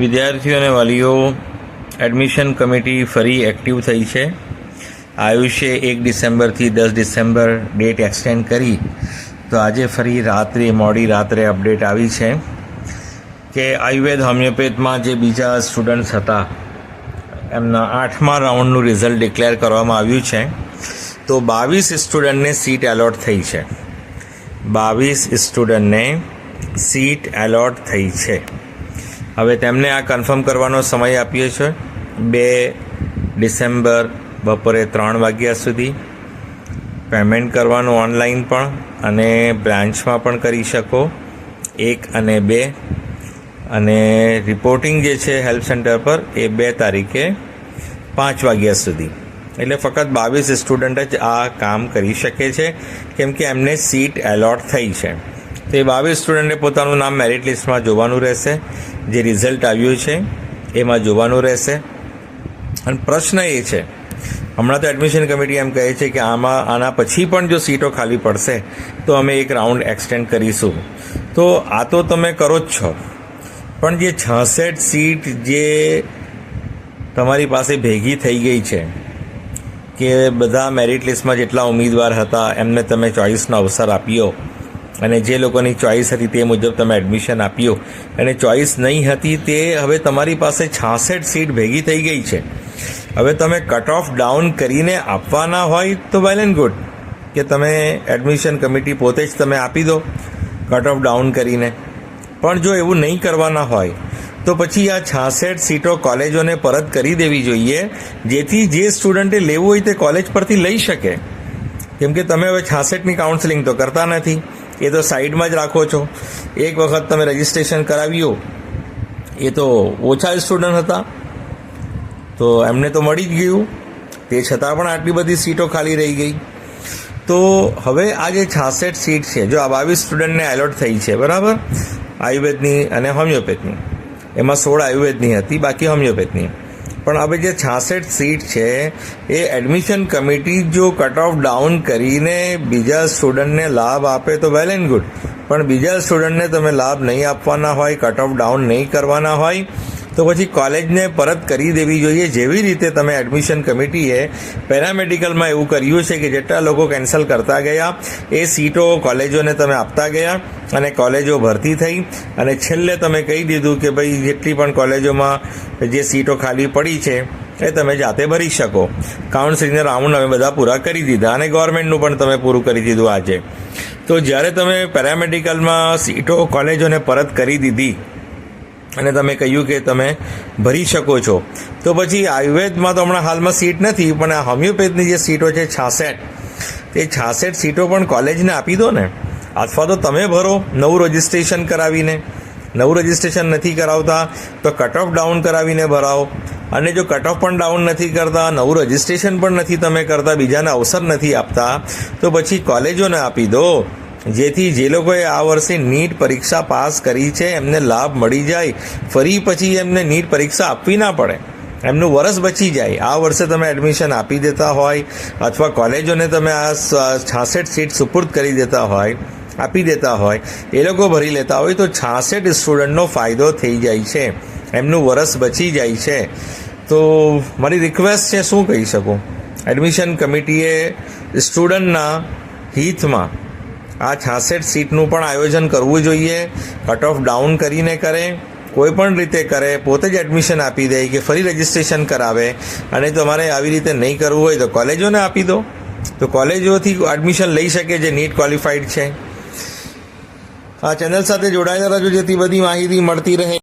વિદ્યાર્થીઓ અને વાલીઓ, એડમિશન કમિટી ફરી એક્ટિવ થઈ છે. આયુષે 1 ડિસેમ્બરથી 10 ડિસેમ્બર ડેટ એક્સટેન્ડ કરી, તો આજે ફરી મોડી રાત્રે અપડેટ આવી છે કે આયુર્વેદ હોમિયોપેથમાં જે બીજા સ્ટુડન્ટ્સ હતા એમના 8મા રાઉન્ડનું રિઝલ્ટ ડિક્લેર કરવામાં આવ્યું છે. તો 22 સ્ટુડન્ટને સીટ એલોટ થઈ છે. 22 સ્ટુડન્ટને સીટ એલોટ થઈ છે. હવે તેમને આ કન્ફર્મ કરવાનો સમય આપ્યો છે 2 ડિસેમ્બર બપોરે 3 વાગ્યા સુધી. પેમેન્ટ કરવાનું ઓનલાઈન પણ અને બ્રાન્ચમાં પણ કરી શકો 1 અને 2. અને રિપોર્ટિંગ જે છે હેલ્પ સેન્ટર પર એ 2 તારીખે 5 વાગ્યા સુધી. એટલે ફક્ત 22 સ્ટુડન્ટ જ આ કામ કરી શકે છે, કેમ કે એમને સીટ એલોટ થઈ છે. તે 22 સ્ટુડન્ટે પોતાનું નામ મેરિટ લિસ્ટમાં જોવાનું રહેશે, જે રિઝલ્ટ આવ્યું છે એમાં જોવાનું રહેશે. અને પ્રશ્ન એ છે, હમણાં તો એડમિશન કમિટી એમ કહે છે કે આના પછી પણ જો સીટો ખાલી પડશે તો અમે એક રાઉન્ડ એક્સટેન્ડ કરીશું. તો આ તો તમે કરો જ છો, પણ જે 66 સીટ જે તમારી પાસે ભેગી થઈ ગઈ છે, કે બધા મેરિટ લિસ્ટમાં જેટલા ઉમેદવાર હતા એમને તમે ચોઇસનો અવસર આપ્યો, અને જે લોકોની ચોઇસ હતી તે મુજબ તમે એડમિશન આપ્યું, અને ચોઇસ નહીં હતી તે હવે તમારી પાસે 66 સીટ ભેગી થઈ ગઈ છે. હવે તમે કટ ઓફ ડાઉન કરીને આપવાના હોય તો વેલ એન્ડ ગુડ, કે તમે એડમિશન કમિટી પોતે જ તમે આપી દો કટ ઓફ ડાઉન કરીને. પણ જો એવું નહીં કરવાના હોય તો પછી આ 66 સીટો કોલેજોને પરત કરી દેવી જોઈએ, જેથી જે સ્ટુડન્ટે લેવું હોય તે કોલેજ પરથી લઈ શકે. કેમ કે તમે હવે 66ની કાઉન્સેલિંગ તો કરતા નથી, એ તો સાઈડમાં જ રાખો છો. એક વખત તમે રજિસ્ટ્રેશન કરાવ્યું, એ તો ઓછા સ્ટુડન્ટ હતા તો એમને તો મળી જ ગયું, તે છતાં પણ આટલી બધી સીટો ખાલી રહી ગઈ. તો હવે આ જે 66 સીટ છે, જો આ 22 સ્ટુડન્ટને એલોટ થઈ છે, બરાબર, આયુર્વેદની અને હોમિયોપેથની, એમાં 16 આયુર્વેદની હતી, બાકી હોમિયોપેથની. પણ હવે જે 66 સીટ છે એ એડમિશન કમિટી જો કટ ઓફ ડાઉન કરીને બીજા સ્ટુડન્ટને લાભ આપે તો વેલ એન્ડ ગુડ, પણ બીજા સ્ટુડન્ટને તમે લાભ નહીં આપવાના હોય, કટ ઓફ ડાઉન નહીં કરવાના હોય, તો પછી કોલેજને પરત કરી દેવી જોઈએ. જેવી રીતે તમે એડમિશન કમિટીએ પેરામેડિકલમાં એવું કર્યું છે કે જેટલા લોકો કેન્સલ કરતા ગયા એ સીટો કોલેજોને તમે આપતા ગયા, અને કોલેજો ભરતી થઈ, અને છેલ્લે તમે કહી દીધું કે ભાઈ જેટલી પણ કોલેજોમાં જે સીટો ખાલી પડી છે એ તમે જાતે ભરી શકો. કાઉન્સિલિંગના રાઉન્ડ અમે બધા પૂરા કરી દીધા, અને ગવર્મેન્ટનું પણ તમે પૂરું કરી દીધું આજે. તો જ્યારે તમે પેરામેડિકલમાં સીટો કોલેજોને પરત કરી દીધી અને તમે કહ્યું કે તમે ભરી શકો છો, તો પછી આયુર્વેદમાં તો હમણાં હાલમાં સીટ નથી, પણ આ હોમિયોપેથની જે સીટો છે 66, તે 66 સીટો પણ કોલેજને આપી દો ને, અથવા તો તમે ભરો નવું રજિસ્ટ્રેશન કરાવીને. નવું રજિસ્ટ્રેશન નથી કરાવતા તો કટ ઓફ ડાઉન કરાવીને ભરાવો, અને જો કટ ઓફ પણ ડાઉન નથી કરતા, નવું રજિસ્ટ્રેશન પણ નથી તમે કરતા, બીજાને અવસર નથી આપતા, તો પછી કોલેજોને આપી દો, જેથી જે લોકોએ આ વર્ષે નીટ પરીક્ષા પાસ કરી છે એમને લાભ મળી જાય, ફરી પછી એમને નીટ પરીક્ષા આપવી ના પડે, એમનું વરસ બચી જાય. આ વર્ષે તમે એડમિશન આપી દેતા હોય, અથવા કોલેજોને તમે આ 66 સીટ સુપુર્દ કરી દેતા હોય, આપી દેતા હોય, એ લોકો ભરી લેતા હોય, તો 66 સ્ટુડન્ટનો ફાયદો થઈ જાય છે, એમનું વરસ બચી જાય છે. તો મારી રિક્વેસ્ટ છે, શું કહી શકું, એડમિશન કમિટીએ સ્ટુડન્ટના હિતમાં આ 66 સીટનું પણ આયોજન કરવું જોઈએ. કટ ઓફ ડાઉન કરીને કરે, કોઈ પણ રીતે કરે, પોતે જ એડમિશન આપી દે કે ફરી રજિસ્ટ્રેશન કરાવે. અને તમારે આવી રીતે નહીં કરવું હોય તો કોલેજોને આપી દો, તો કોલેજોથી એડમિશન લઈ શકે જે નીટ ક્વોલિફાઈડ છે. આ ચેનલ સાથે જોડાયેલા રહેજો, જેથી બધી માહિતી મળતી રહે.